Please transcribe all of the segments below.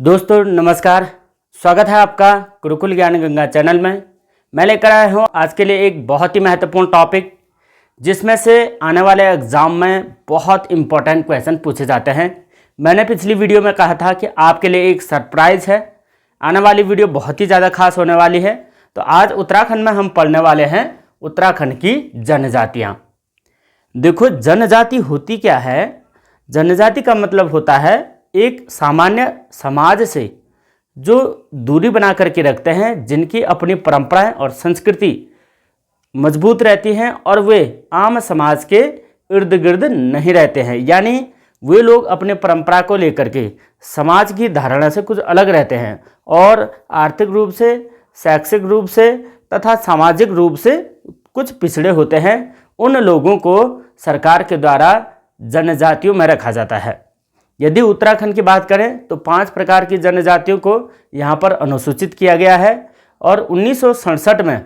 दोस्तों नमस्कार, स्वागत है आपका गुरुकुल ज्ञान गंगा चैनल में। मैं लेकर आया हूँ आज के लिए एक बहुत ही महत्वपूर्ण टॉपिक, जिसमें से आने वाले एग्ज़ाम में बहुत इंपॉर्टेंट क्वेश्चन पूछे जाते हैं। मैंने पिछली वीडियो में कहा था कि आपके लिए एक सरप्राइज़ है, आने वाली वीडियो बहुत ही ज़्यादा खास होने वाली है। तो आज उत्तराखंड में हम पढ़ने वाले हैं उत्तराखंड की जनजातियाँ। देखो, जनजाति होती क्या है? जनजाति का मतलब होता है एक सामान्य समाज से जो दूरी बना करके रखते हैं, जिनकी अपनी परंपराएं और संस्कृति मजबूत रहती हैं और वे आम समाज के इर्द गिर्द नहीं रहते हैं। यानी वे लोग अपने परंपरा को लेकर के समाज की धारणा से कुछ अलग रहते हैं और आर्थिक रूप से, शैक्षिक रूप से तथा सामाजिक रूप से कुछ पिछड़े होते हैं। उन लोगों को सरकार के द्वारा जनजातियों में रखा जाता है। यदि उत्तराखंड की बात करें तो 5 प्रकार की जनजातियों को यहाँ पर अनुसूचित किया गया है और 1967 में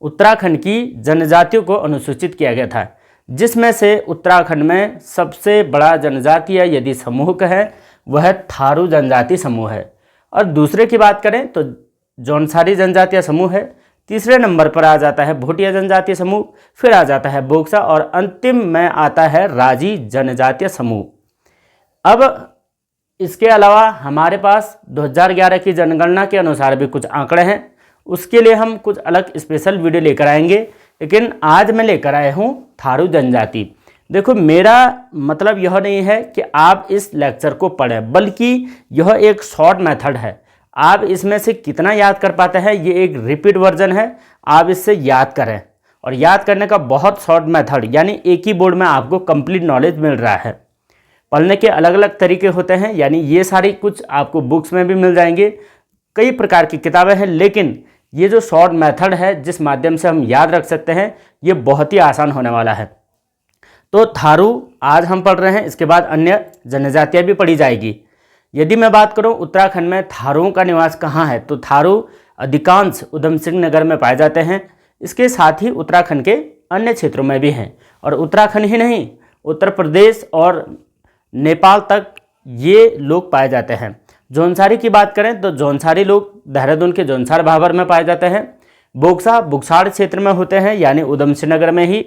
उत्तराखंड की जनजातियों को अनुसूचित किया गया था, जिसमें से उत्तराखंड में सबसे बड़ा जनजातीय यदि समूह है वह थारू जनजाति समूह है। और दूसरे की बात करें तो जौनसारी जनजातीय समूह है। तीसरे नंबर पर आ जाता है भोटिया जनजातीय समूह, फिर आ जाता है बोक्सा और अंतिम में आता है राजी जनजातीय समूह। अब इसके अलावा हमारे पास 2011 की जनगणना के अनुसार भी कुछ आंकड़े हैं, उसके लिए हम कुछ अलग स्पेशल वीडियो लेकर आएंगे। लेकिन आज मैं लेकर आया हूँ थारू जनजाति। देखो, मेरा मतलब यह नहीं है कि आप इस लेक्चर को पढ़ें, बल्कि यह एक शॉर्ट मेथड है। आप इसमें से कितना याद कर पाते हैं, ये एक रिपीट वर्जन है। आप इससे याद करें, और याद करने का बहुत शॉर्ट मेथड, यानी एक ही बोर्ड में आपको कंप्लीट नॉलेज मिल रहा है। पढ़ने के अलग अलग तरीके होते हैं, यानी ये सारी कुछ आपको बुक्स में भी मिल जाएंगे, कई प्रकार की किताबें हैं। लेकिन ये जो शॉर्ट मेथड है जिस माध्यम से हम याद रख सकते हैं, ये बहुत ही आसान होने वाला है। तो थारू आज हम पढ़ रहे हैं, इसके बाद अन्य जनजातियाँ भी पढ़ी जाएगी। यदि मैं बात करूं उत्तराखंड में थारूओं का निवास कहाँ है, तो थारू अधिकांश उधम सिंह नगर में पाए जाते हैं। इसके साथ ही उत्तराखंड के अन्य क्षेत्रों में भी हैं, और उत्तराखंड ही नहीं, उत्तर प्रदेश और नेपाल तक ये लोग पाए जाते हैं। जौनसारी की बात करें तो जौनसारी लोग देहरादून के जौनसार भाबर में पाए जाते हैं। बोक्सा बुक्साड़ क्षेत्र में होते हैं, यानी उधम सिंह नगर में ही।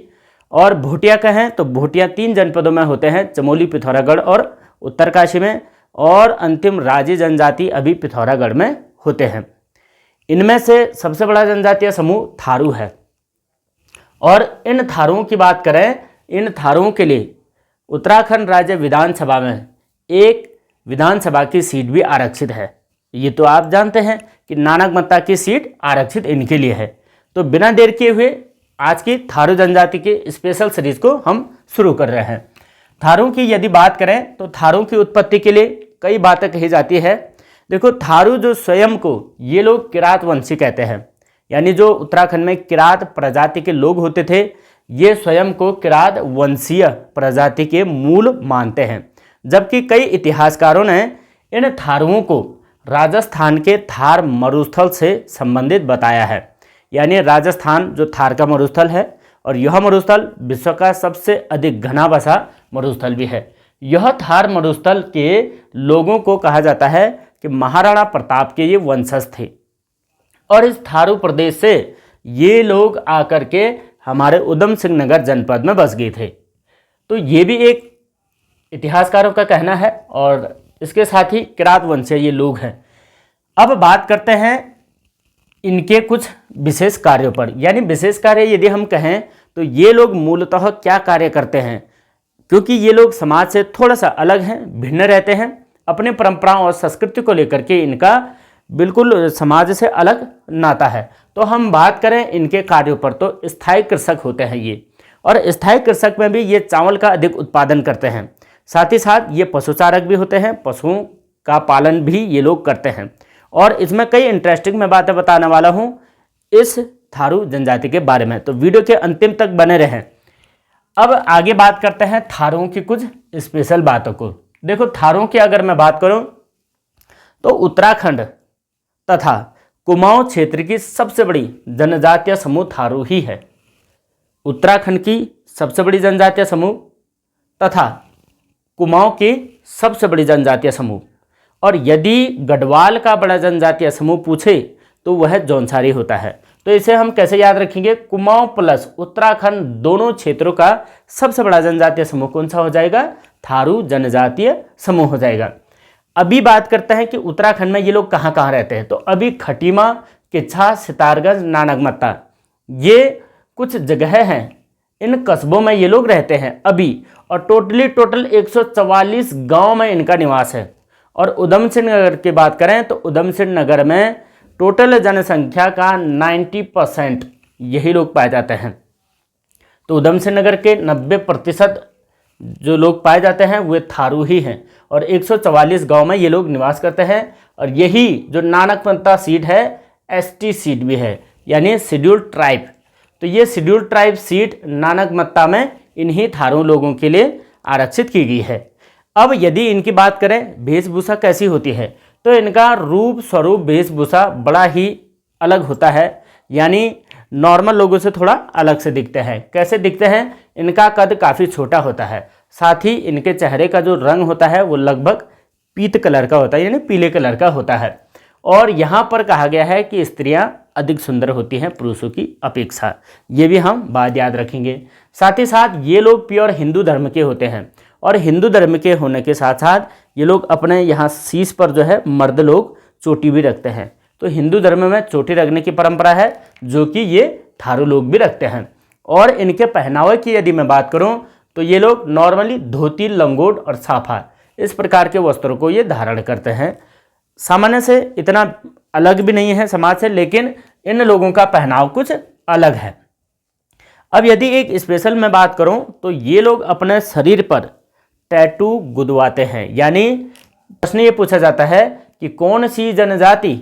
और भोटिया कहें तो भोटिया 3 जनपदों में होते हैं, चमोली, पिथौरागढ़ और उत्तरकाशी में। और अंतिम राजी जनजाति अभी पिथौरागढ़ में होते हैं। इनमें से सबसे बड़ा जनजातीय समूह थारू है। और इन थारुओं की बात करें, इन थारुओं के लिए उत्तराखंड राज्य विधानसभा में एक विधानसभा की सीट भी आरक्षित है। ये तो आप जानते हैं कि नानकमत्ता की सीट आरक्षित इनके लिए है। तो बिना देर किए हुए आज की थारू जनजाति के स्पेशल सीरीज को हम शुरू कर रहे हैं। थारू की यदि बात करें तो थारू की उत्पत्ति के लिए कई बातें कही जाती है। देखो, थारू जो स्वयं को ये लोग किरात वंशी कहते हैं, यानी जो उत्तराखंड में किरात प्रजाति के लोग होते थे, ये स्वयं को किरात वंशीय प्रजाति के मूल मानते हैं। जबकि कई इतिहासकारों ने इन थारुओं को राजस्थान के थार मरुस्थल से संबंधित बताया है। यानी राजस्थान जो थार का मरुस्थल है, और यह मरुस्थल विश्व का सबसे अधिक घना बसा मरुस्थल भी है। यह थार मरुस्थल के लोगों को कहा जाता है कि महाराणा प्रताप के ये वंशज थे, और इस थारू प्रदेश से ये लोग आकर के हमारे उधम सिंह नगर जनपद में बस गए थे। तो ये भी एक इतिहासकारों का कहना है, और इसके साथ ही किरात वंशीय ये लोग हैं। अब बात करते हैं इनके कुछ विशेष कार्यों पर। यानी विशेष कार्य यदि हम कहें तो ये लोग मूलतः क्या कार्य करते हैं, क्योंकि ये लोग समाज से थोड़ा सा अलग हैं, भिन्न रहते हैं। अपने परंपराओं और संस्कृति को लेकर के इनका बिल्कुल समाज से अलग नाता है। तो हम बात करें इनके कार्यों पर तो स्थायी कृषक होते हैं ये, और स्थायी कृषक में भी ये चावल का अधिक उत्पादन करते हैं। साथ ही साथ ये पशुचारक भी होते हैं, पशुओं का पालन भी ये लोग करते हैं। और इसमें कई इंटरेस्टिंग मैं बातें बताने वाला हूँ इस थारू जनजाति के बारे में, तो वीडियो के अंतिम तक बने रहें। अब आगे बात करते हैं थारुओं की कुछ स्पेशल बातों को। देखो, थारुओं की अगर मैं बात करूं तो उत्तराखंड तथा कुमाऊं क्षेत्र की सबसे बड़ी जनजातीय समूह थारू ही है। उत्तराखंड की सबसे बड़ी जनजातीय समूह तथा कुमाऊं की सबसे बड़ी जनजातीय समूह। और यदि गढ़वाल का बड़ा जनजातीय समूह पूछे तो वह जौनसारी होता है। तो इसे हम कैसे याद रखेंगे, कुमाऊं प्लस उत्तराखंड दोनों क्षेत्रों का सबसे बड़ा जनजातीय समूह कौन सा हो जाएगा, थारू जनजातीय समूह हो जाएगा। अभी बात करते हैं कि उत्तराखंड में ये लोग कहाँ कहाँ रहते हैं। तो अभी खटीमा, किच्छा, सितारगंज, नानगमत्ता ये कुछ जगह हैं, इन कस्बों में ये लोग रहते हैं अभी। और टोटल 144 गांव में इनका निवास है। और उधम सिंह नगर की बात करें तो उधम सिंह नगर में टोटल जनसंख्या का 90% यही लोग पाए जाते हैं। तो उधम सिंह नगर के 90% जो लोग पाए जाते हैं वे थारू ही हैं। और 144 गांव में ये लोग निवास करते हैं। और यही जो नानकमत्ता सीट है एसटी सीट भी है, यानी शेड्यूल्ड ट्राइब। तो ये शेड्यूल्ड ट्राइब सीट नानकमत्ता में इन्हीं थारू लोगों के लिए आरक्षित की गई है। अब यदि इनकी बात करें वेशभूषा कैसी होती है, तो इनका रूप स्वरूप वेशभूषा बड़ा ही अलग होता है, यानी नॉर्मल लोगों से थोड़ा अलग से दिखते हैं। कैसे दिखते हैं, इनका कद काफ़ी छोटा होता है, साथ ही इनके चेहरे का जो रंग होता है वो लगभग पीत कलर का होता है, यानी पीले कलर का होता है। और यहाँ पर कहा गया है कि स्त्रियाँ अधिक सुंदर होती हैं पुरुषों की अपेक्षा, ये भी हम बात याद रखेंगे। साथ ही साथ ये लोग प्योर हिंदू धर्म के होते हैं। और हिंदू धर्म के होने के साथ साथ ये लोग अपने यहाँ शीश पर जो है मर्द लोग चोटी भी रखते हैं। तो हिंदू धर्म में चोटी रखने की परंपरा है, जो कि ये थारू लोग भी रखते हैं। और इनके पहनावे की यदि मैं बात करूं तो ये लोग नॉर्मली धोती, लंगोट और साफा इस प्रकार के वस्त्रों को ये धारण करते हैं। सामान्य से इतना अलग भी नहीं है समाज से, लेकिन इन लोगों का पहनाव कुछ अलग है। अब यदि एक स्पेशल मैं बात करूं तो ये लोग अपने शरीर पर टैटू गुदवाते हैं। यानी प्रश्न ये पूछा जाता है कि कौन सी जनजाति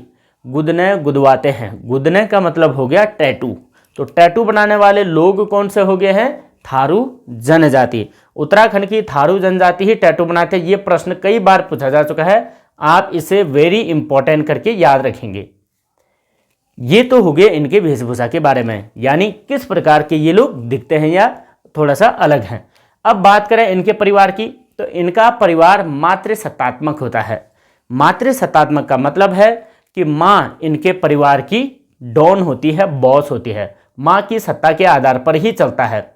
गुदने गुदवाते हैं। गुदने का मतलब हो गया टैटू। तो टैटू बनाने वाले लोग कौन से हो गए हैं, थारू जनजाति। उत्तराखंड की थारू जनजाति ही टैटू बनाते हैं। ये प्रश्न कई बार पूछा जा चुका है, आप इसे वेरी इंपॉर्टेंट करके याद रखेंगे। ये तो हो गए इनके वेशभूषा के बारे में, यानी किस प्रकार के ये लोग दिखते हैं या थोड़ा सा अलग हैं। अब बात करें इनके परिवार की, तो इनका परिवार मातृसत्तात्मक होता है। मातृसत्तात्मक का मतलब है कि माँ इनके परिवार की डॉन होती है, बॉस होती है, माँ की सत्ता के आधार पर ही चलता है।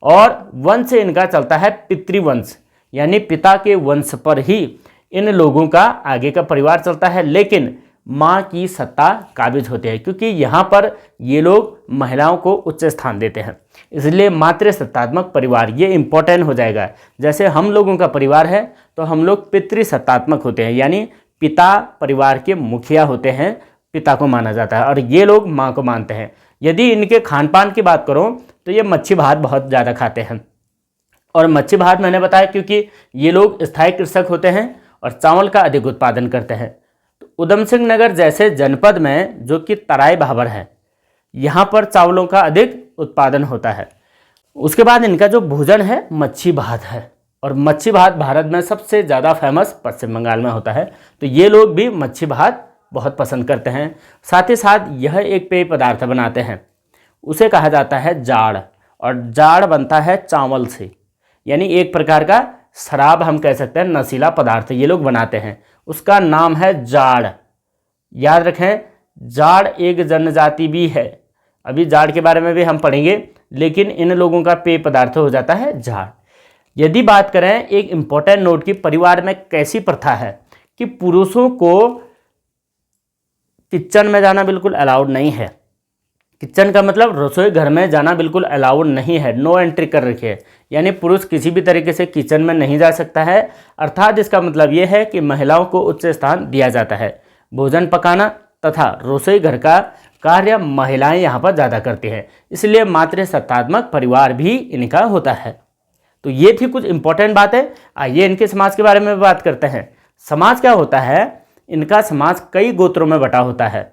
और वंश इनका चलता है पितृवंश, यानी पिता के वंश पर ही इन लोगों का आगे का परिवार चलता है। लेकिन माँ की सत्ता काबिज होती है, क्योंकि यहाँ पर ये लोग महिलाओं को उच्च स्थान देते हैं, इसलिए मातृसत्तात्मक परिवार ये इम्पोर्टेंट हो जाएगा। जैसे हम लोगों का परिवार है तो हम लोग पितृसत्तात्मक होते हैं, यानी पिता परिवार के मुखिया होते हैं, पिता को माना जाता है, और ये लोग माँ को मानते हैं। यदि इनके खान पान की बात करूँ तो ये मच्छी भात बहुत ज़्यादा खाते हैं। और मच्छी भात मैंने बताया क्योंकि ये लोग स्थायी कृषक होते हैं और चावल का अधिक उत्पादन करते हैं। तो उधम सिंह नगर जैसे जनपद में, जो कि तराई भाबर है, यहाँ पर चावलों का अधिक उत्पादन होता है। उसके बाद इनका जो भोजन है मच्छी भात है, और मच्छी भात भारत में सबसे ज़्यादा फेमस पश्चिम बंगाल में होता है। तो ये लोग भी मच्छी भात बहुत पसंद करते हैं। साथ ही साथ यह एक पेय पदार्थ बनाते हैं, उसे कहा जाता है जाड़, और जाड़ बनता है चावल से, यानी एक प्रकार का शराब हम कह सकते हैं, नशीला पदार्थ ये लोग बनाते हैं, उसका नाम है जाड़। याद रखें, जाड़ एक जनजाति भी है, अभी जाड़ के बारे में भी हम पढ़ेंगे, लेकिन इन लोगों का पेय पदार्थ हो जाता है जाड़। यदि बात करें एक इम्पोर्टेंट नोट की, परिवार में कैसी प्रथा है कि पुरुषों को किचन में जाना बिल्कुल अलाउड नहीं है। किचन का मतलब रसोई घर में जाना बिल्कुल अलाउड नहीं है, नो एंट्री कर रखी है, यानी पुरुष किसी भी तरीके से किचन में नहीं जा सकता है। अर्थात इसका मतलब ये है कि महिलाओं को उच्च स्थान दिया जाता है। भोजन पकाना तथा रसोई घर का कार्य महिलाएं यहाँ पर ज़्यादा करती हैं, इसलिए मातृसत्तात्मक परिवार भी इनका होता है। तो ये थी कुछ इंपॉर्टेंट बातें। आइए इनके समाज के बारे में बात करते हैं। समाज क्या होता है, इनका समाज कई गोत्रों में बटा होता है।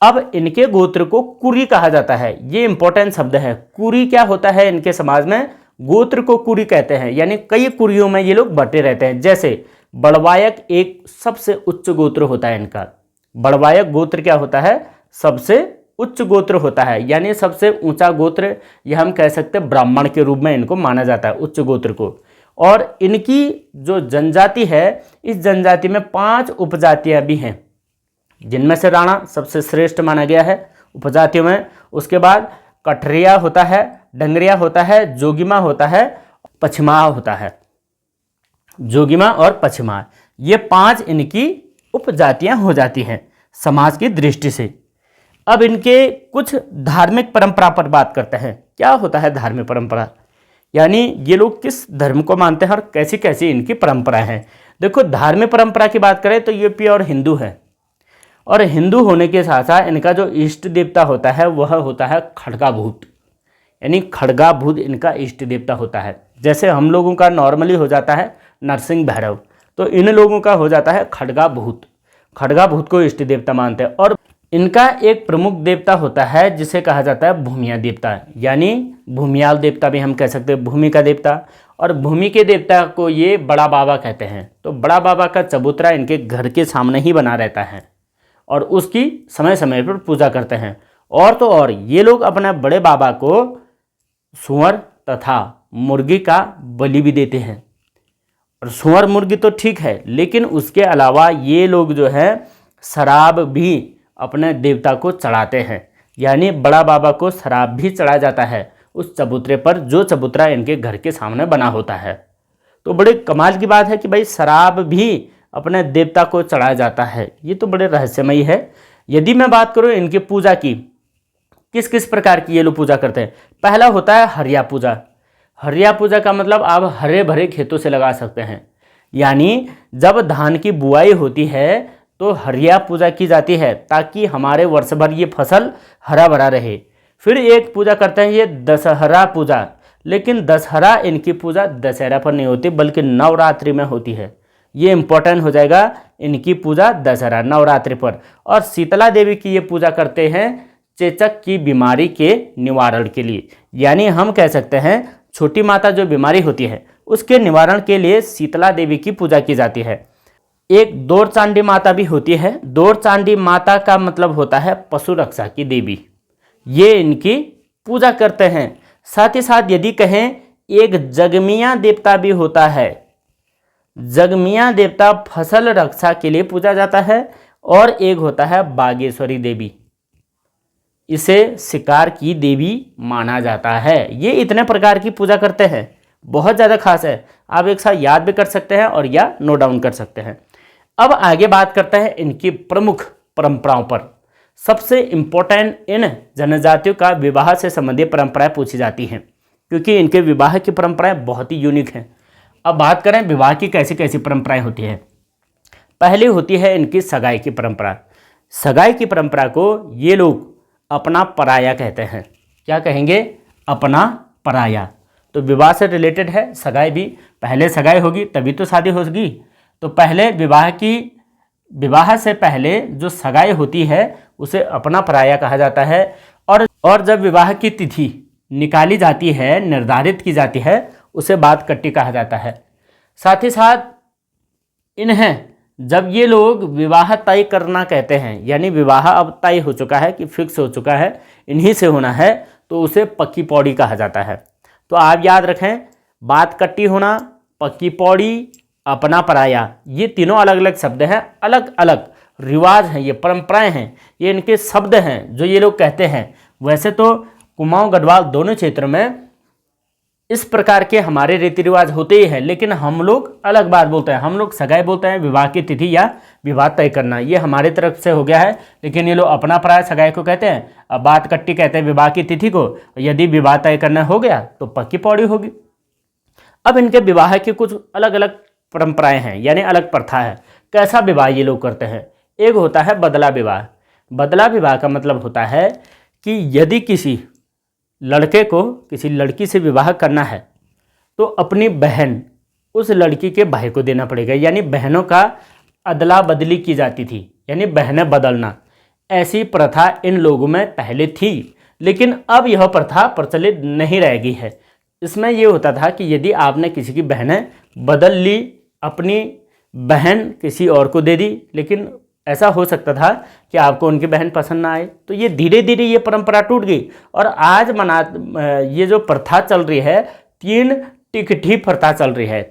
अब इनके गोत्र को कुरी कहा जाता है, ये इंपॉर्टेंट शब्द है। कुरी क्या होता है इनके समाज में, गोत्र को कुरी कहते हैं, यानी कई कुरियों में ये लोग बटे रहते हैं। जैसे बड़वायक एक सबसे उच्च गोत्र होता है इनका। बड़वायक गोत्र क्या होता है, सबसे उच्च गोत्र होता है, यानी सबसे ऊंचा गोत्र, यह हम कह सकते हैं ब्राह्मण के रूप में इनको माना जाता है, उच्च गोत्र को। और इनकी जो जनजाति है, इस जनजाति में 5 उपजातियां भी हैं, जिनमें से राणा सबसे श्रेष्ठ माना गया है उपजातियों में। उसके बाद कठरिया होता है, डंगरिया होता है, जोगीमा होता है, पछिमा होता है। जोगीमा और पछिमा, ये 5 इनकी उपजातियां हो जाती हैं समाज की दृष्टि से। अब इनके कुछ धार्मिक परंपरा पर बात करते हैं। क्या होता है धार्मिक परंपरा, यानी ये लोग किस धर्म को मानते हैं और कैसी कैसी इनकी परंपरा है। देखो, धार्मिक परंपरा की बात करें तो ये प्योर हिंदू है, और हिंदू होने के साथ साथ इनका जो इष्ट देवता होता है वह होता है खड़गाभूत, यानी खड़गाभूत इनका इष्ट देवता होता है। जैसे हम लोगों का नॉर्मली हो जाता है नरसिंह भैरव, तो इन लोगों का हो जाता है खड़गाभूत। खड़गाभूत को इष्ट देवता मानते हैं। और इनका एक प्रमुख देवता होता है जिसे कहा जाता है भूमिया देवता, यानी भूमियाल देवता भी हम कह सकते हैं, भूमि का देवता। और भूमि के देवता को ये बड़ा बाबा कहते हैं। तो बड़ा बाबा का चबूतरा इनके घर के सामने ही बना रहता है और उसकी समय समय पर पूजा करते हैं। और तो और ये लोग अपने बड़े बाबा को सुअर तथा मुर्गी का बलि भी देते हैं। और सुअर मुर्गी तो ठीक है, लेकिन उसके अलावा ये लोग जो है शराब भी अपने देवता को चढ़ाते हैं, यानी बड़ा बाबा को शराब भी चढ़ाया जाता है उस चबूतरे पर, जो चबूतरा इनके घर के सामने बना होता है। तो बड़े कमाल की बात है कि भाई शराब भी अपने देवता को चढ़ाया जाता है, ये तो बड़े रहस्यमयी है। यदि मैं बात करूँ इनकी पूजा की, किस किस प्रकार की ये लोग पूजा करते हैं। पहला होता है हरिया पूजा। हरिया पूजा का मतलब आप हरे भरे खेतों से लगा सकते हैं, यानी जब धान की बुआई होती है तो हरिया पूजा की जाती है ताकि हमारे वर्ष भर ये फसल हरा भरा रहे। फिर एक पूजा करते हैं ये दशहरा पूजा, लेकिन दशहरा इनकी पूजा दशहरा पर नहीं होती बल्कि नवरात्रि में होती है। ये इम्पोर्टेंट हो जाएगा, इनकी पूजा दशहरा नवरात्रि पर। और शीतला देवी की ये पूजा करते हैं चेचक की बीमारी के निवारण के लिए, यानी हम कह सकते हैं छोटी माता जो बीमारी होती है उसके निवारण के लिए शीतला देवी की पूजा की जाती है। एक दौड़ चांडी माता भी होती है। दौड़ चांडी माता का मतलब होता है पशु रक्षा की देवी, ये इनकी पूजा करते हैं। साथ ही साथ यदि कहें एक जगमिया देवता भी होता है। जगमिया देवता फसल रक्षा के लिए पूजा जाता है। और एक होता है बागेश्वरी देवी, इसे शिकार की देवी माना जाता है। ये इतने प्रकार की पूजा करते हैं, बहुत ज़्यादा खास है। आप एक साथ याद भी कर सकते हैं और या नोट डाउन कर सकते हैं। अब आगे बात करते हैं इनकी प्रमुख परंपराओं पर। सबसे इम्पोर्टेंट इन जनजातियों का विवाह से संबंधित परंपराएं पूछी जाती हैं, क्योंकि इनके विवाह की परंपराएं बहुत ही यूनिक हैं। अब बात करें विवाह की कैसी कैसी परंपराएं होती हैं। पहली होती है इनकी सगाई की परंपरा। सगाई की परंपरा को ये लोग अपना पराया कहते हैं। क्या कहेंगे? अपना पराया। तो विवाह से रिलेटेड है सगाई भी। पहले सगाई होगी तभी तो शादी होगी। तो पहले विवाह से पहले जो सगाई होती है उसे अपना पराया कहा जाता है। और जब विवाह की तिथि निकाली जाती है, निर्धारित की जाती है, उसे बात कट्टी कहा जाता है। साथ ही साथ इन्हें जब ये लोग विवाह तय करना कहते हैं, यानी विवाह अब तय हो चुका है कि फिक्स हो चुका है, इन्हीं से होना है, तो उसे पक्की पौड़ी कहा जाता है। तो आप याद रखें, बात कट्टी होना, पक्की पौड़ी, अपना पराया, ये तीनों अलग अलग शब्द हैं, अलग अलग रिवाज हैं, ये परंपराएं हैं, ये इनके शब्द हैं जो ये लोग कहते हैं। वैसे तो कुमाऊं गढ़वाल दोनों क्षेत्र में इस प्रकार के हमारे रीति रिवाज होते ही हैं, लेकिन हम लोग अलग बात बोलते हैं। हम लोग सगाई बोलते हैं विवाह की तिथि या विवाह तय करना, ये हमारे तरफ से हो गया है। लेकिन ये लोग अपना पराया सगाई को कहते हैं, अब बात कट्टी कहते हैं विवाह की तिथि को। यदि विवाह तय करना हो गया तो पक्की पौड़ी होगी। अब इनके विवाह की कुछ अलग अलग परंपराएं हैं, यानी अलग प्रथा है। कैसा विवाह ये लोग करते हैं? एक होता है बदला विवाह। बदला विवाह का मतलब होता है कि यदि किसी लड़के को किसी लड़की से विवाह करना है तो अपनी बहन उस लड़की के भाई को देना पड़ेगा, यानी बहनों का अदला बदली की जाती थी, यानी बहनें बदलना। ऐसी प्रथा इन लोगों में पहले थी, लेकिन अब यह प्रथा प्रचलित नहीं रह गई है। इसमें यह होता था कि यदि आपने किसी की बहनें बदल ली, अपनी बहन किसी और को दे दी, लेकिन ऐसा हो सकता था कि आपको उनकी बहन पसंद ना आए, तो ये धीरे धीरे ये परंपरा टूट गई। और आज ये जो प्रथा चल रही है, 3 टिकठी प्रथा चल रही है।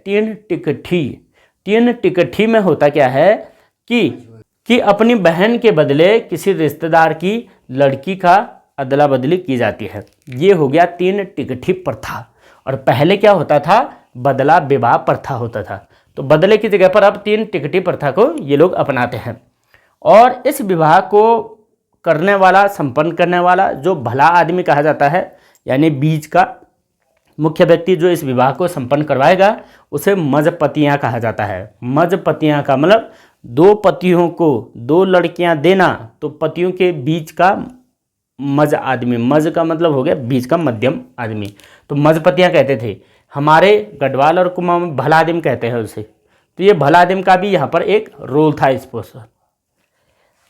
तीन टिकठी में होता क्या है कि अपनी बहन के बदले किसी रिश्तेदार की लड़की का अदला बदली की जाती है। ये हो गया तीन टिकठी प्रथा। और पहले क्या होता था, बदला विवाह प्रथा होता था। तो बदले की जगह पर अब तीन टिकठी प्रथा को ये लोग अपनाते हैं। और इस विवाह को करने वाला, संपन्न करने वाला जो भला आदमी कहा जाता है, यानी बीच का मुख्य व्यक्ति जो इस विवाह को संपन्न करवाएगा, उसे मजपतियाँ कहा जाता है। मजपतियाँ का मतलब दो पतियों को दो लड़कियां देना, तो पतियों के बीच का मज आदमी, मज का मतलब हो गया बीच का मध्यम आदमी, तो मजपतियाँ कहते थे। हमारे गढ़वाल और कुमाऊं में भला आदिम कहते हैं उसे। तो ये भला आदिम का भी यहाँ पर एक रोल था इस पोस्टर।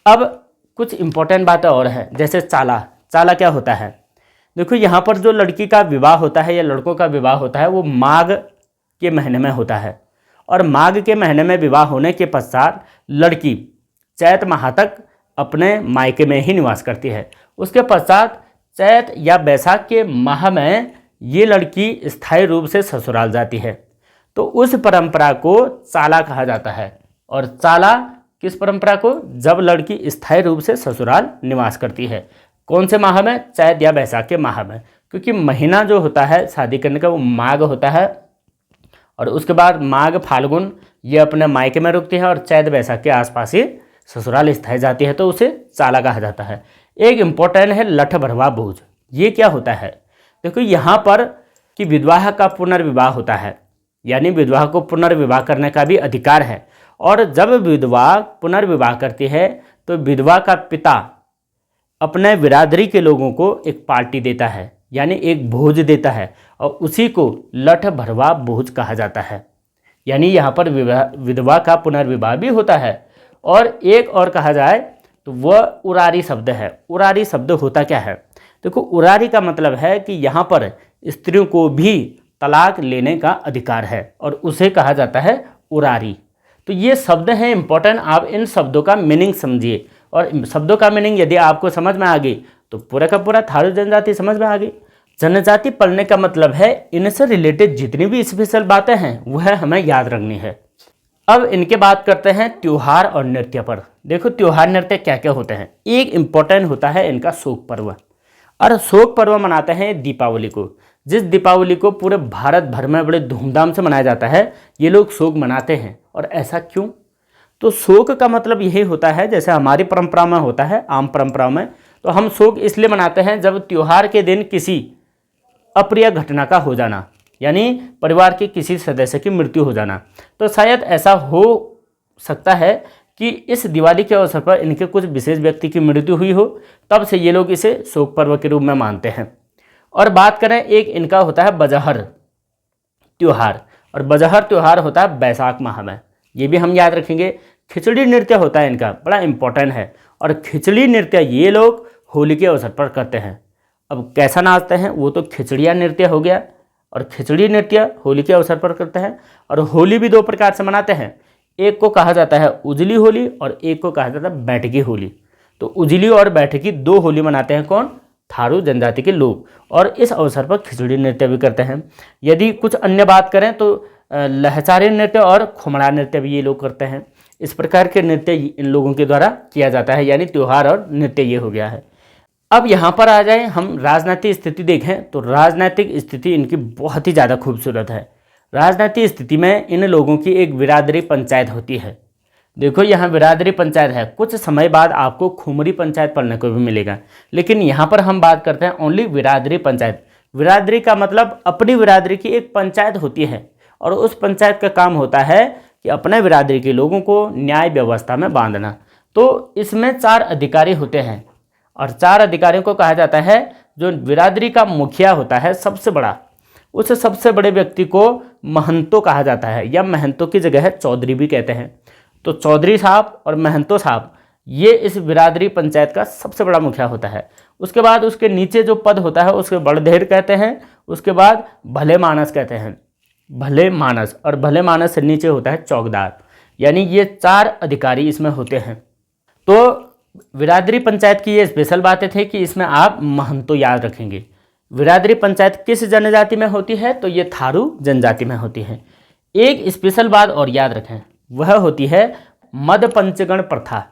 अब कुछ इंपॉर्टेंट बातें और है, जैसे चाला क्या होता है। देखो यहाँ पर जो लड़की का विवाह होता है या लड़कों का विवाह होता है वो माघ के महीने में होता है। और माघ के महीने में विवाह होने के पश्चात लड़की चैत माह तक अपने मायके में ही निवास करती है। उसके पश्चात चैत या बैसाख के माह में ये लड़की स्थायी रूप से ससुराल जाती है। तो उस परंपरा को चाला कहा जाता है। और चाला किस परंपरा को, जब लड़की स्थायी रूप से ससुराल निवास करती है। कौन से माह में, चैत या बैसाख के माह में, क्योंकि महीना जो होता है शादी करने का वो माघ होता है। और उसके बाद माघ फाल्गुन ये अपने मायके में रुकती है और चैत बैसाख के आसपास ही ससुराल स्थायी जाती है, तो उसे चाला कहा जाता है। एक इम्पोर्टेंट है लठ भरवा भोज। ये क्या होता है, देखो यहाँ पर कि विधवा का पुनर्विवाह होता है, यानी विधवा को पुनर्विवाह करने का भी अधिकार है। और जब विधवा पुनर्विवाह करती है तो विधवा का पिता अपने बिरादरी के लोगों को एक पार्टी देता है, यानी एक भोज देता है, और उसी को लठ भरवा भोज कहा जाता है। यानी यहाँ पर विधवा का पुनर्विवाह भी होता है। और एक और कहा जाए तो वह उरारी शब्द है। उरारी शब्द होता क्या है, देखो उरारी का मतलब है कि यहाँ पर स्त्रियों को भी तलाक लेने का अधिकार है और उसे कहा जाता है उरारी। तो ये शब्द हैं इंपॉर्टेंट, आप इन शब्दों का मीनिंग समझिए। और शब्दों का मीनिंग यदि आपको समझ में आ गई तो पूरा का पूरा थारू जनजाति समझ में आ गई। जनजाति पढ़ने का मतलब है इनसे रिलेटेड जितनी भी स्पेशल बातें हैं वह हमें याद रखनी है। अब इनके बात करते हैं त्योहार और नृत्य पर। देखो त्योहार नृत्य क्या क्या होते हैं। एक इम्पोर्टेंट होता है इनका शोक पर्व। और शोक पर्व मनाते हैं दीपावली को, जिस दीपावली को पूरे भारत भर में बड़े धूमधाम से मनाया जाता है। ये लोग शोक मनाते हैं। और ऐसा क्यों, तो शोक का मतलब यही होता है, जैसे हमारी परंपरा में होता है, आम परंपराओं में, तो हम शोक इसलिए मनाते हैं जब त्योहार के दिन किसी अप्रिय घटना का हो जाना, यानी परिवार के किसी सदस्य की मृत्यु हो जाना। तो शायद ऐसा हो सकता है कि इस दिवाली के अवसर पर इनके कुछ विशेष व्यक्ति की मृत्यु हुई हो, तब से ये लोग इसे शोक पर्व के रूप में मानते हैं। और बात करें, एक इनका होता है बजहर त्योहार, और बजहर त्योहार होता है बैसाख माह में। ये भी हम याद रखेंगे। खिचड़ी नृत्य होता है इनका, बड़ा इंपॉर्टेंट है। और खिचड़ी नृत्य ये लोग होली के अवसर पर करते हैं। अब कैसा नाचते हैं, वो तो खिचड़िया नृत्य हो गया, और खिचड़ी नृत्य होली के अवसर पर करते हैं। और होली भी दो प्रकार से मनाते हैं, एक को कहा जाता है उजली होली और एक को कहा जाता है बैठकी होली। तो उजली और बैठकी दो होली मनाते हैं कौन, थारू जनजाति के लोग। और इस अवसर पर खिचड़ी नृत्य भी करते हैं। यदि कुछ अन्य बात करें तो लहचारी नृत्य और खुमड़ा नृत्य भी ये लोग करते हैं। इस प्रकार के नृत्य इन लोगों के द्वारा किया जाता है, यानी त्योहार और नृत्य ये हो गया है। अब यहाँ पर आ जाए, हम राजनीतिक स्थिति देखें तो राजनीतिक स्थिति इनकी बहुत ही ज़्यादा खूबसूरत है। राजनीतिक स्थिति में इन लोगों की एक बिरादरी पंचायत होती है। देखो यहाँ बिरादरी पंचायत है, कुछ समय बाद आपको खुमरी पंचायत पढ़ने को भी मिलेगा, लेकिन यहाँ पर हम बात करते हैं ओनली बिरादरी पंचायत। बिरादरी का मतलब अपनी बिरादरी की एक पंचायत होती है, और उस पंचायत का काम होता है कि अपने बिरादरी के लोगों को न्याय व्यवस्था में बांधना। तो इसमें 4 अधिकारी होते हैं, और 4 अधिकारियों को कहा जाता है, जो बिरादरी का मुखिया होता है सबसे बड़ा, उस सबसे बड़े व्यक्ति को महंतो कहा जाता है, या महंतो की जगह है चौधरी भी कहते हैं। तो चौधरी साहब और महंतो साहब ये इस बिरादरी पंचायत का सबसे बड़ा मुखिया होता है। उसके बाद उसके नीचे जो पद होता है उसके बड़धेर कहते हैं, उसके बाद भले मानस कहते हैं, भले मानस, और भले मानस से नीचे होता है चौकीदार। यानी ये 4 अधिकारी इसमें होते हैं। तो बिरादरी पंचायत की ये स्पेशल बातें थे कि इसमें आप महंतो याद रखेंगे। बिरादरी पंचायत किस जनजाति में होती है? तो ये थारू जनजाति में होती है। एक स्पेशल बात और याद रखें, वह होती है मद पंचगण प्रथा,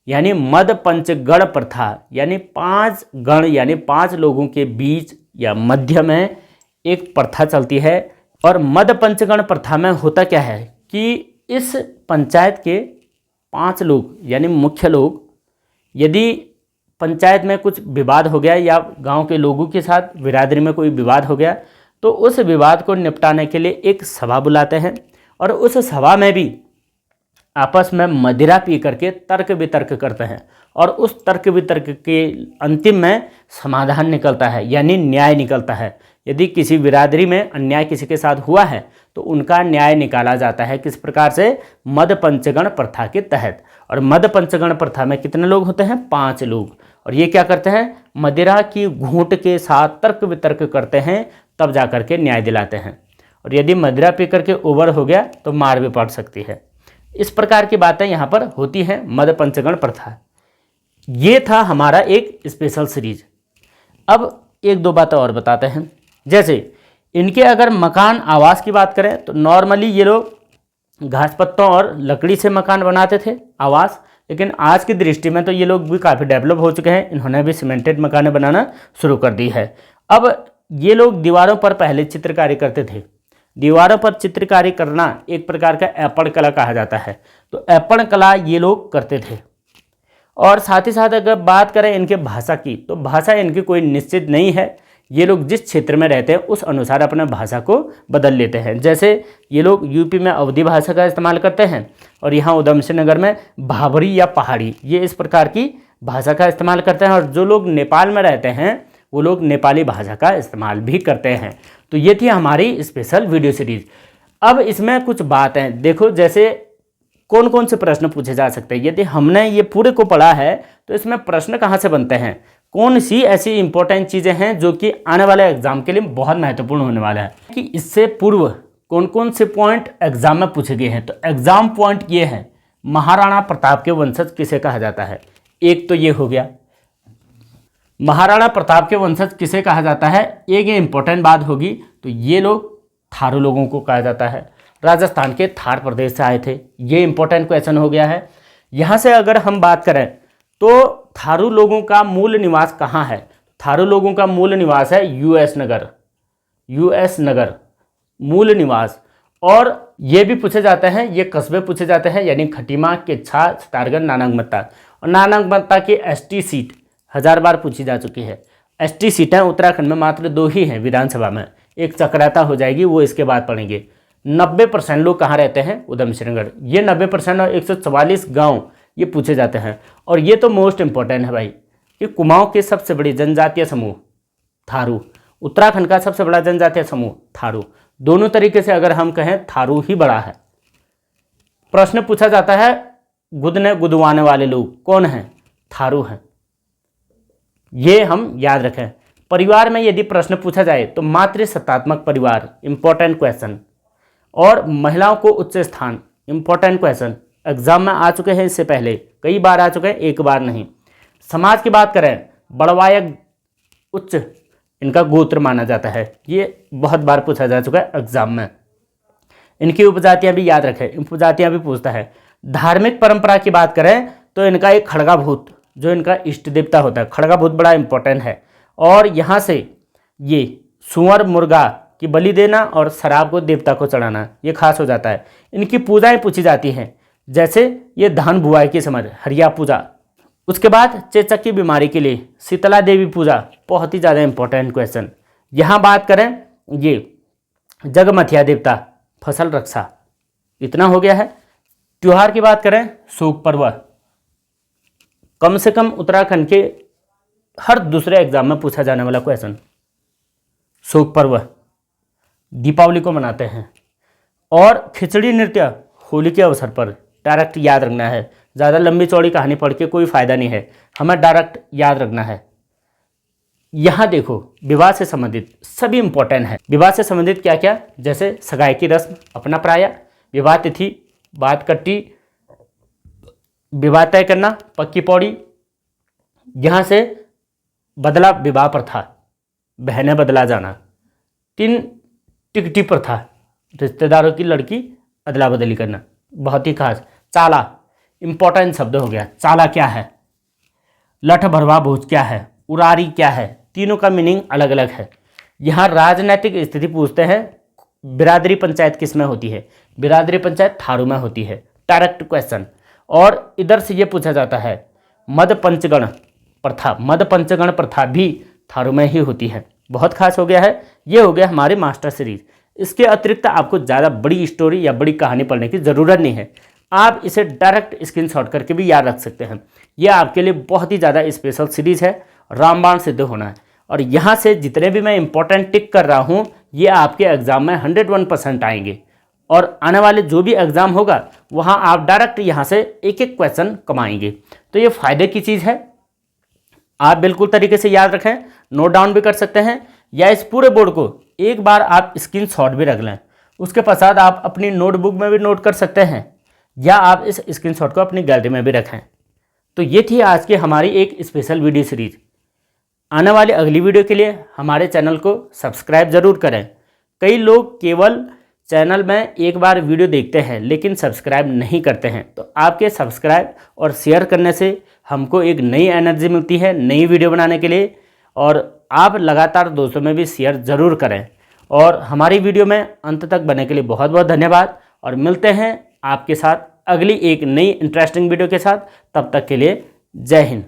यानी मद पंचगण प्रथा, यानी 5 गण यानी 5 लोगों के बीच या मध्य में एक प्रथा चलती है। और मद पंचगण प्रथा में होता क्या है कि इस पंचायत के 5 लोग यानी मुख्य लोग, यदि पंचायत में कुछ विवाद हो गया या गांव के लोगों के साथ बिरादरी में कोई विवाद हो गया, तो उस विवाद को निपटाने के लिए एक सभा बुलाते हैं और उस सभा में भी आपस में मदिरा पी करके तर्क वितर्क करते हैं और उस तर्क वितर्क के अंतिम में समाधान निकलता है, यानी न्याय निकलता है। यदि किसी बिरादरी में अन्याय किसी के साथ हुआ है तो उनका न्याय निकाला जाता है। किस प्रकार से? मद पंचगण प्रथा के तहत। और मद पंचगण प्रथा में कितने लोग होते हैं? 5 लोग। और ये क्या करते हैं? मदिरा की घूंट के साथ तर्क वितर्क करते हैं, तब जा करके न्याय दिलाते हैं। और यदि मदिरा पी करके ओवर हो गया तो मार भी पड़ सकती है। इस प्रकार की बातें यहाँ पर होती हैं मद पंचगण प्रथा। ये था हमारा एक स्पेशल सीरीज। अब 1-2 बातें और बताते हैं। जैसे इनके अगर मकान आवास की बात करें तो नॉर्मली ये लोग घास पत्तों और लकड़ी से मकान बनाते थे आवास, लेकिन आज की दृष्टि में तो ये लोग भी काफ़ी डेवलप हो चुके हैं, इन्होंने भी सीमेंटेड मकानें बनाना शुरू कर दी है। अब ये लोग दीवारों पर पहले चित्रकारी करते थे। दीवारों पर चित्रकारी करना एक प्रकार का ऐपण कला कहा जाता है, तो ऐपण कला ये लोग करते थे। और साथ ही साथ अगर बात करें इनके भाषा की, तो भाषा इनकी कोई निश्चित नहीं है। ये लोग जिस क्षेत्र में रहते हैं उस अनुसार अपने भाषा को बदल लेते हैं। जैसे ये लोग यूपी में अवधी भाषा का इस्तेमाल करते हैं और यहाँ उधम सिंह नगर में भाभरी या पहाड़ी, ये इस प्रकार की भाषा का इस्तेमाल करते हैं। और जो लोग नेपाल में रहते हैं वो लोग नेपाली भाषा का इस्तेमाल भी करते हैं। तो ये थी हमारी स्पेशल वीडियो सीरीज। अब इसमें कुछ बात है, देखो जैसे कौन कौन से प्रश्न पूछे जा सकते हैं। यदि हमने ये पूरे को पढ़ा है तो इसमें प्रश्न कहाँ से बनते हैं, कौन सी ऐसी इंपॉर्टेंट चीज़ें हैं जो कि आने वाले एग्जाम के लिए बहुत महत्वपूर्ण होने वाला है, कि इससे पूर्व कौन कौन से पॉइंट एग्जाम में पूछे गए हैं। तो एग्जाम पॉइंट ये है, महाराणा प्रताप के वंशज किसे कहा जाता है? एक तो ये हो गया, महाराणा प्रताप के वंशज किसे कहा जाता है। एक ये इंपॉर्टेंट बात होगी, तो ये लोग थारू लोगों को कहा जाता है, राजस्थान के थार प्रदेश से आए थे। ये इंपॉर्टेंट क्वेश्चन हो गया है। यहाँ से अगर हम बात करें तो थारू लोगों का मूल निवास कहाँ है? थारू लोगों का मूल निवास है यूएस नगर, यूएस नगर मूल निवास। और ये भी पूछे जाते हैं, ये कस्बे पूछे जाते हैं, यानी खटीमा, किच्छा, सितारगढ़, नानंगमत्ता। और नानंगमत्ता की एसटी सीट 1000 बार पूछी जा चुकी है। एसटी सीटें उत्तराखंड में मात्र 2 ही हैं विधानसभा में, एक चक्राता हो जाएगी, वो इसके बाद पढ़ेंगे। 90% लोग कहाँ रहते हैं? उधम सिंह नगर। ये 90% और 144 गाँव ये पूछे जाते हैं। और ये तो मोस्ट इंपॉर्टेंट है भाई, कि कुमाऊं के सबसे बड़ी जनजातीय समूह थारू, उत्तराखंड का सबसे बड़ा जनजातीय समूह थारू। दोनों तरीके से अगर हम कहें थारू ही बड़ा है। प्रश्न पूछा जाता है गुदने गुदवाने वाले लोग कौन हैं? थारू हैं। ये हम याद रखें। परिवार में यदि प्रश्न पूछा जाए तो मातृसत्तात्मक परिवार, इंपॉर्टेंट क्वेश्चन। और महिलाओं को उच्च स्थान, इंपॉर्टेंट क्वेश्चन, एग्जाम में आ चुके हैं, इससे पहले कई बार आ चुके हैं, एक बार नहीं। समाज की बात करें, बड़वायक उच्च इनका गोत्र माना जाता है, ये बहुत बार पूछा जा चुका है एग्जाम में। इनकी उपजातियां भी याद रखें, उपजातियां भी पूछता है। धार्मिक परंपरा की बात करें तो इनका एक खड़गाभूत, जो इनका इष्ट देवता होता है, खड़गाभूत बड़ा इंपॉर्टेंट है। और यहाँ से ये सुअर मुर्गा की बलि देना और शराब को देवता को चढ़ाना, ये खास हो जाता है। इनकी पूजाएं पूछी जाती हैं, जैसे ये धान बुआई के समय हरिया पूजा। उसके बाद चेचक की बीमारी के लिए शीतला देवी पूजा, बहुत ही ज़्यादा इंपॉर्टेंट क्वेश्चन। यहाँ बात करें ये जगमथिया देवता, फसल रक्षा, इतना हो गया है। त्योहार की बात करें, शोक पर्व, कम से कम उत्तराखंड के हर दूसरे एग्जाम में पूछा जाने वाला क्वेश्चन। शोक पर्व दीपावली को मनाते हैं। और खिचड़ी नृत्य होली के अवसर पर, डायरेक्ट याद रखना है, ज़्यादा लंबी चौड़ी कहानी पढ़ के कोई फ़ायदा नहीं है, हमें डायरेक्ट याद रखना है। यहाँ देखो विवाह से संबंधित सभी इंपॉर्टेंट है। विवाह से संबंधित क्या क्या, जैसे सगाई की रस्म, अपना प्राय, विवाह तिथि, बात कट्टी, विवाह तय करना, पक्की पौड़ी, यहाँ से बदला विवाह प्रथा, बहनें बदला जाना। 3 टिकटी प्रथा, रिश्तेदारों की लड़की अदला बदली करना, बहुत ही खास। चाला, इंपॉर्टेंट शब्द हो गया। चाला क्या है, लठ भरवा भोज क्या है, उरारी क्या है, तीनों का मीनिंग अलग अलग है। यहाँ राजनीतिक स्थिति पूछते हैं, बिरादरी पंचायत किस में होती है, बिरादरी पंचायत थारू में होती है, डायरेक्ट क्वेश्चन। और इधर से ये पूछा जाता है मद पंचगण प्रथा, मद पंचगण प्रथा भी थारू में ही होती है। बहुत खास हो गया है। ये हो गया हमारे मास्टर सीरीज। इसके अतिरिक्त आपको ज़्यादा बड़ी स्टोरी या बड़ी कहानी पढ़ने की ज़रूरत नहीं है, आप इसे डायरेक्ट स्क्रीनशॉट करके भी याद रख सकते हैं। यह आपके लिए बहुत ही ज़्यादा स्पेशल सीरीज़ है, रामबाण सिद्ध होना है। और यहाँ से जितने भी मैं इंपॉर्टेंट टिक कर रहा हूँ ये आपके एग्ज़ाम में 101% आएंगे। और आने वाले जो भी एग्ज़ाम होगा वहाँ आप डायरेक्ट यहाँ से एक एक क्वेश्चन कमाएंगे। तो ये फ़ायदे की चीज़ है, आप बिल्कुल तरीके से याद रखें, नोट डाउन भी कर सकते हैं, या इस पूरे बोर्ड को एक बार आप स्क्रीनशॉट भी रख लें। उसके पश्चात आप अपनी नोटबुक में भी नोट कर सकते हैं, या आप इस स्क्रीनशॉट को अपनी गैलरी में भी रखें। तो ये थी आज की हमारी एक स्पेशल वीडियो सीरीज़। आने वाली अगली वीडियो के लिए हमारे चैनल को सब्सक्राइब ज़रूर करें। कई लोग केवल चैनल में एक बार वीडियो देखते हैं लेकिन सब्सक्राइब नहीं करते हैं, तो आपके सब्सक्राइब और शेयर करने से हमको एक नई एनर्जी मिलती है नई वीडियो बनाने के लिए। और आप लगातार दोस्तों में भी शेयर ज़रूर करें। और हमारी वीडियो में अंत तक बने के लिए बहुत बहुत धन्यवाद, और मिलते हैं आपके साथ अगली एक नई इंटरेस्टिंग वीडियो के साथ। तब तक के लिए जय हिंद।